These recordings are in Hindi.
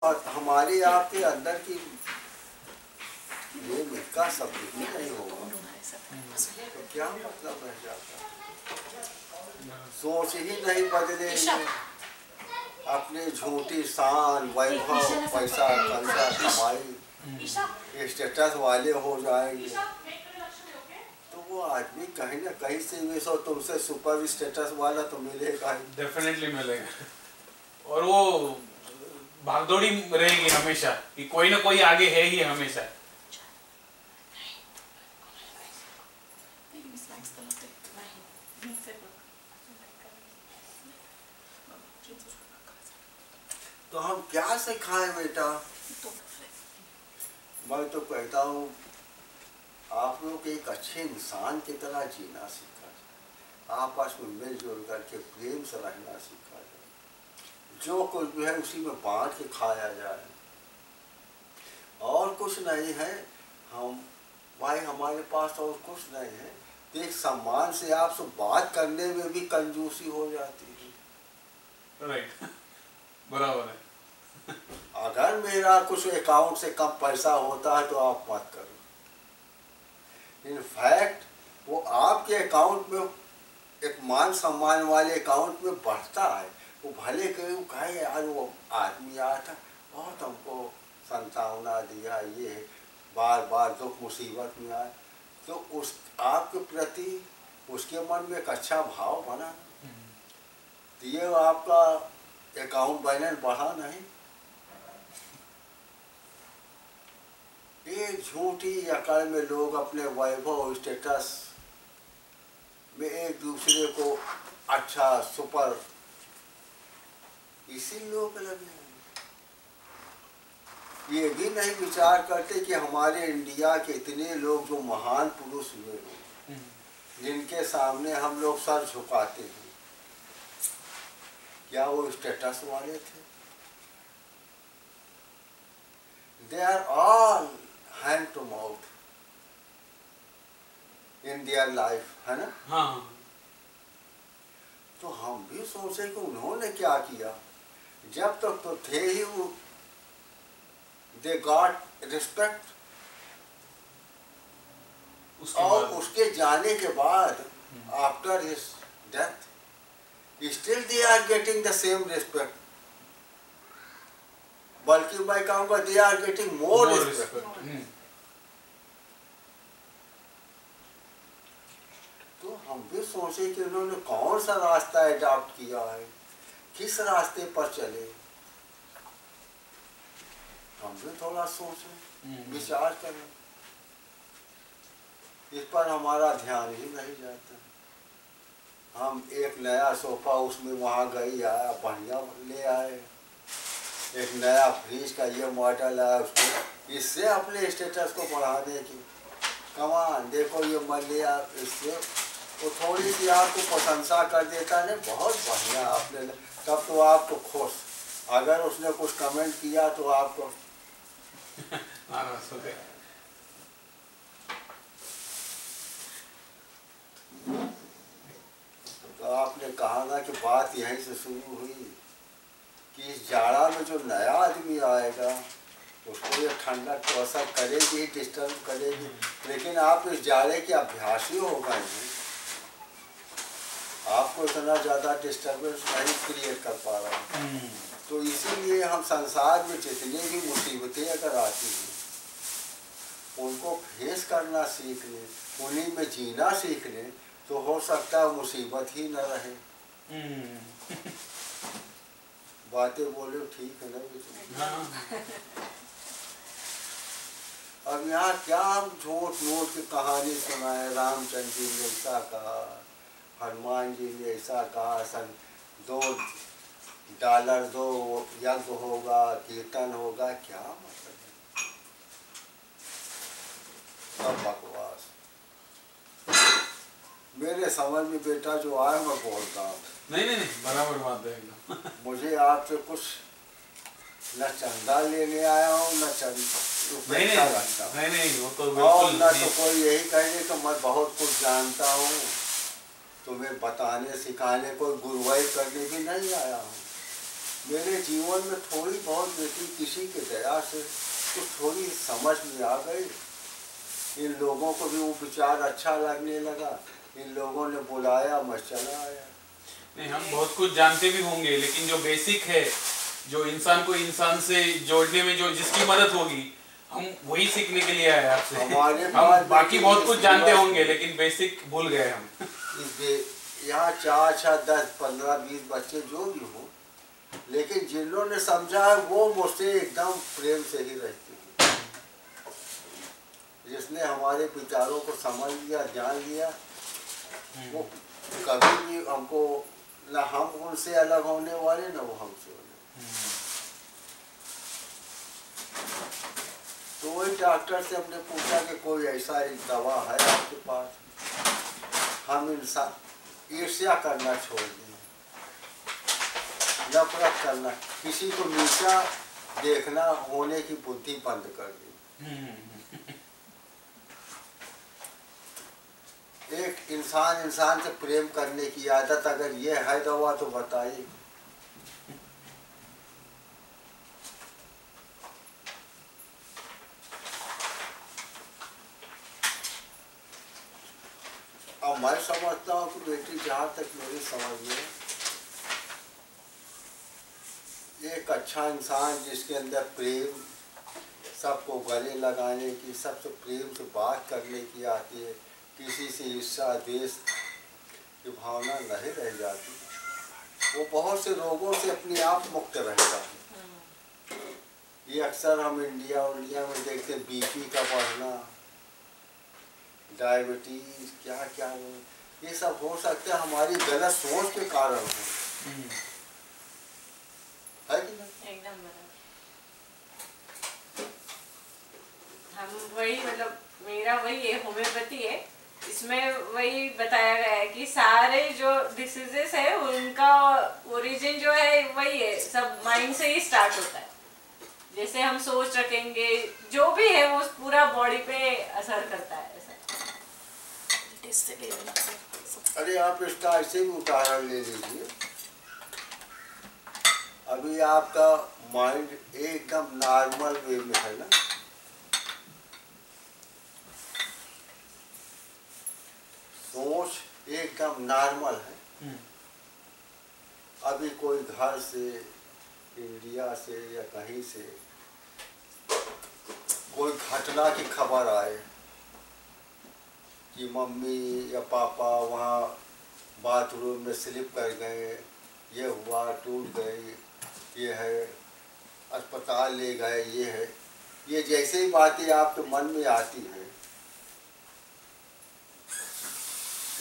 और हमारे आपके अंदर की ये मिटका सब ही नहीं होगा तो क्या मतलब रह जाता। सोच ही नहीं बदलेंगे, अपने झूठी शान वैभव पैसा कंसा कमाई स्टेटस वाले हो जाएंगे तो वो आदमी कहीं ना कहीं से भी सो तुमसे सुपर स्टेटस वाला तो मिलेगा ही। डेफिनेटली मिलेगा और वो भागदौड़ी रहेगी हमेशा कि कोई ना कोई आगे है ही हमेशा। तो हम क्या सिखाएं बेटा? मैं तो कहता हूँ आप लोग एक अच्छे इंसान की तरह जीना सीखा जाए, आपस में मिलजुल करके प्रेम से रहना सीखा जाए, जो कुछ भी है उसी में बांट के खाया जाए और कुछ नहीं है। हम भाई हमारे पास और कुछ नहीं है तो एक सम्मान से आपसे बात करने में भी कंजूसी हो जाती है। राइट बराबर है। अगर मेरा कुछ अकाउंट से कम पैसा होता है तो आप मत करो, इनफैक्ट वो आपके अकाउंट में एक मान सम्मान वाले अकाउंट में बढ़ता है। वो भले कहीं कहे यार वो आदमी आया था बहुत हमको संतावना दिया, ये बार बार दुख मुसीबत में आए तो उस आपके प्रति उसके मन में एक अच्छा भाव बना तो ये आपका अकाउंट बैलेंस बढ़ा नहीं। एक झूठी अकड़ में लोग अपने वैभव स्टेटस में एक दूसरे को अच्छा सुपर इसी लोग लगे हैं। ये भी नहीं विचार करते कि हमारे इंडिया के इतने लोग जो महान पुरुष हुए हैं जिनके सामने हम लोग सर झुकाते हैं क्या वो स्टेटस वाले थे? They are all hand to mouth in their life, है ना? हाँ तो हम भी सोचे कि उन्होंने क्या किया। जब तक तो थे ही वो they got respect और उसके जाने के बाद after his death still they are getting the same respect, बल्कि मैं कहूँगा they are getting more respect। तो हम भी सोचे कि उन्होंने कौन सा रास्ता अडॉप्ट किया है, किस रास्ते पर चले। हम भी थोड़ा सोचें विचार करें, इस पर हमारा ध्यान ही नहीं जाता। हम एक नया सोफा उसमें वहाँ गई आया बढ़िया ले आए, एक नया फ्रिज का ये मॉडल है उसको इससे अपने स्टेटस को बढ़ाने की कमान देखो ये मैं लिया इससे वो थोड़ी सी आपको प्रशंसा कर देता है बहुत बढ़िया आपने तब तो आपको खुश। अगर उसने कुछ कमेंट किया तो आपको तो आपने कहा ना कि बात यहीं से शुरू हुई कि इस जाड़ा में जो नया आदमी आएगा उसको ये ठंडक तो असर करेगी, डिस्टर्ब करेगी, लेकिन आप इस जाड़े के अभ्यासी हो गए हैं, आपको इतना ज़्यादा डिस्टर्बेंस नहीं क्रिएट कर पा रहा है। तो इसीलिए हम संसार में जितनी भी मुसीबतें अगर आती हैं उनको फेस करना सीख लें, उन्हीं में जीना सीख लें तो हो सकता है मुसीबत ही न रहे। बातें बोले ठीक है ना? अब यहाँ क्या हम झूठ मूठ की कहानी सुनाए, रामचंद्र जी ने ऐसा कहा, हनुमान जी ने ऐसा कहा, $2 दो यज्ञ होगा, कीर्तन होगा, क्या मतलब है? सब बकवास। मेरे समझ में बेटा जो आए मैं बोलता हूँ। नहीं बराबर बात है एकदम। मुझे आपसे कुछ न चंदा लेने आया हूँ न नहीं वो तो और न तो कोई यही कहेंगे कि मैं बहुत कुछ जानता हूँ, तुम्हें बताने सिखाने कोई गुरुवाई करने भी नहीं आया हूँ। मेरे जीवन में थोड़ी बहुत बेटी किसी के दया से तो थोड़ी समझ में आ गई। इन लोगों को भी वो विचार अच्छा लगने लगा, इन लोगों ने बुलाया, मैं चला आया। नहीं, हम बहुत कुछ जानते भी होंगे, लेकिन जो बेसिक है, जो इंसान को इंसान से जोड़ने में जो जिसकी मदद होगी, हम वही सीखने के लिए आए आपसे। हम बाकी बहुत कुछ जानते होंगे, लेकिन बेसिक भूल गए हम। यहाँ 4, 6, 10, 15, 20 बच्चे जो भी हो, लेकिन जिन्होंने समझा है वो मुझसे एकदम प्रेम से ही रहते हैं। जिसने हमारे विचारों को समझ लिया, जान लिया, वो कभी भी हमको, ना हम उनसे अलग होने वाले, ना वो हमसे होने। तो वही डॉक्टर से हमने पूछा कि कोई ऐसा एक दवा है आपके पास, हम इंसान ईर्ष्या करना छोड़ दें, नफरत करना, किसी को नीचा देखना, होने की बुद्धि बंद कर दी। एक इंसान इंसान से प्रेम करने की आदत अगर ये है दवा, तो बताइए। अब मैं समझता हूँ कि बेटी, जहाँ तक मेरी समझ में, एक अच्छा इंसान जिसके अंदर प्रेम, सबको गले लगाने की, सबसे प्रेम से बात करने की आती है, किसी से ईर्ष्या द्वेष की भावना नहीं रह जाती, वो बहुत से रोगों से अपने आप मुक्त रहता है। ये अक्सर हम इंडिया में देखते हैं, बीपी का बढ़ना, डायबिटीज, क्या क्या हो, ये सब हो सकता है हमारी गलत सोच के कारण हो, है कि नहीं? एकदम बराबर। हम वही, मतलब मेरा वही है, होम्योपैथी है, इसमें वही बताया गया है कि सारे जो डिसीजेस है उनका ओरिजिन जो है वही है, सब माइंड से ही स्टार्ट होता है। जैसे हम सोच रखेंगे, जो भी है वो पूरा बॉडी पे असर करता है। अरे आप इसका ऐसे भी उदाहरण ले लीजिए, अभी आपका माइंड एकदम नॉर्मल वे में है ना, सोच एकदम नॉर्मल है। अभी कोई घर से, इंडिया से या कहीं से कोई घटना की खबर आए कि मम्मी या पापा वहाँ बाथरूम में स्लिप कर गए, ये हुआ, टूट गई, ये है, अस्पताल ले गए, ये है, ये जैसे ही बातें आपके मन में आती हैं,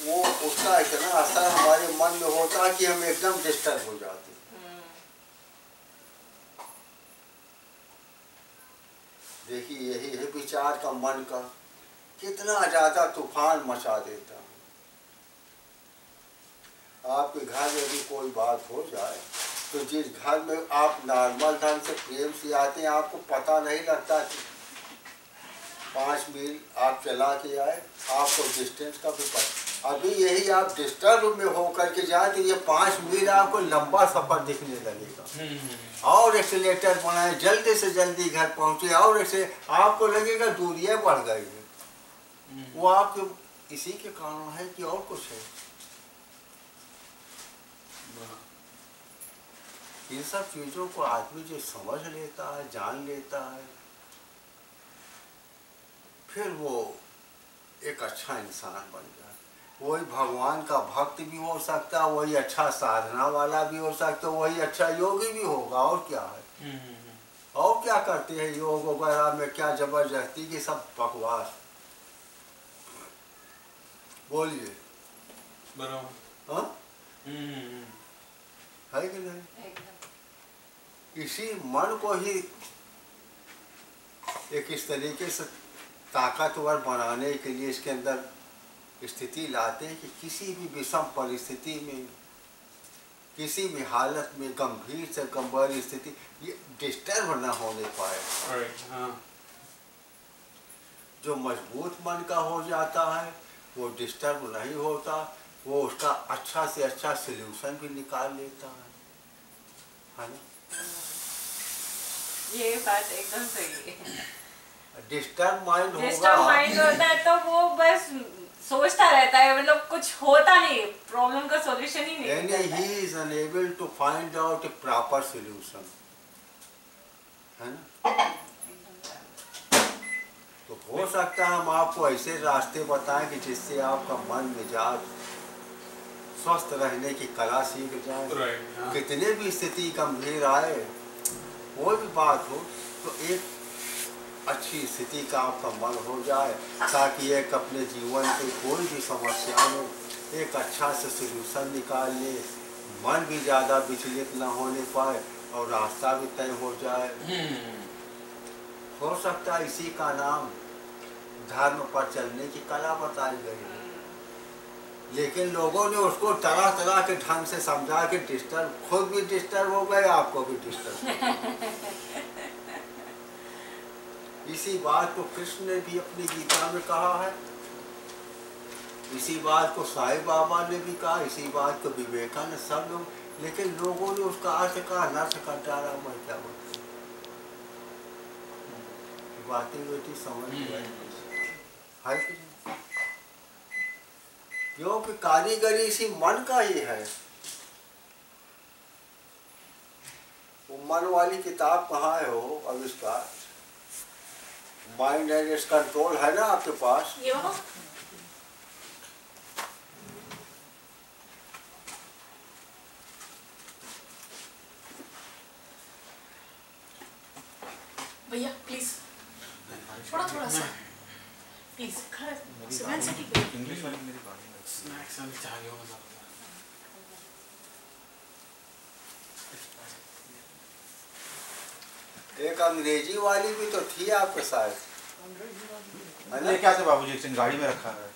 वो उसका इतना असर हमारे मन में होता है कि हम एकदम डिस्टर्ब हो जाते हैं। देखिए, यही है विचार का, मन का कितना ज़्यादा तूफान मचा देता है। आपके घर में भी कोई बात हो जाए, तो जिस घर में आप नॉर्मल ढंग से प्रेम से आते हैं, आपको पता नहीं लगता कि 5 मील आप चला के आए, आपको डिस्टेंस का भी पता। अभी यही आप डिस्टर्ब में होकर के जाए तो ये 5 मील आपको लंबा सफर दिखने लगेगा। और एक्सीलेटर बनाए, जल्दी से जल्दी घर पहुंचे, और ऐसे आपको लगेगा दूरियां बढ़ गई है। वो आपके इसी के कारण है कि और कुछ है। इन सब चीजों को आदमी जो समझ लेता है, जान लेता है, फिर वो एक अच्छा इंसान बन जाए। वही भगवान का भक्त भी हो सकता है, वही अच्छा साधना वाला भी हो सकता है, वही अच्छा योगी भी होगा। और क्या है, और क्या करते हैं योग वगैरह में, क्या जबरदस्ती की सब बकवास। बोलिए, बराबर। हाँ, है कि नहीं? इसी मन को ही एक इस तरीके से ताकतवर बनाने के लिए इसके अंदर स्थिति लाते हैं कि किसी भी विषम परिस्थिति में, किसी भी हालत में, गंभीर से गंभीर स्थिति, ये डिस्टर्ब न होने पाए। जो मजबूत मन का हो जाता है वो डिस्टर्ब नहीं होता, वो उसका अच्छा से अच्छा सल्यूशन भी निकाल लेता है ना। ये बात एकदम सही है। डिस्टर्ब माइंड होता है तो वो बस सोचता रहता है, मतलब कुछ होता नहीं, प्रॉब्लम का सॉल्यूशन ही नहीं होता है। He is unable to find out a proper solution, है ना? तो हो सकता है हम आपको ऐसे रास्ते बताएं कि जिससे आपका मन मिजाज स्वस्थ रहने की कला सीख जाए। कितने भी स्थिति गंभीर आए, कोई भी बात हो, तो एक अच्छी स्थिति का आपका मन हो जाए, ताकि एक अपने जीवन की कोई भी समस्या हो एक अच्छा से सलूशन निकाल ले, मन भी ज़्यादा विचलित न होने पाए और रास्ता भी तय हो जाए। हो सकता है इसी का नाम धर्म पर चलने की कला बताई गई है, लेकिन लोगों ने उसको तरह तरह के ढंग से समझा कि डिस्टर्ब, खुद भी डिस्टर्ब हो गए, आपको भी डिस्टर्ब। इसी बात को कृष्ण ने भी अपनी गीता में कहा है, इसी बात को साईं बाबा ने भी कहा, इसी बात को विवेकानंद, सब लोग, लेकिन लोगों ने उसका अर्थ का नर्थ कर डाला। मैं क्या बोलती बातें बेटी समझ है क्योंकि कारीगरी इसी मन का ही है। वो मन वाली किताब कहाँ है हो आविष्कार, माइंड एंड इट्स कंट्रोल है ना आपके पास? ये वाला भैया प्लीज थोड़ा थोड़ा सा प्लीज। इंग्लिश वाली मेरी बात स्नैक्स वाली चाहिए होगा। एक अंग्रेजी वाली भी तो थी आपके साथ, लेके आते बाबूजी, एक गाड़ी में रखा है।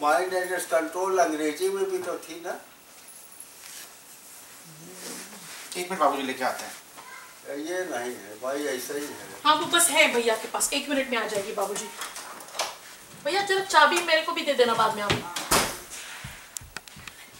माइंड एंड इट्स कंट्रोल अंग्रेजी में भी तो थी ना? एक मिनट बाबूजी लेके आते हैं। ये नहीं है भाई, ऐसा ही है। हाँ वो बस है भैया के पास, 1 मिनट में आ जाएगी बाबूजी। भैया जरा चाबी मेरे को भी दे देना बाद में आप।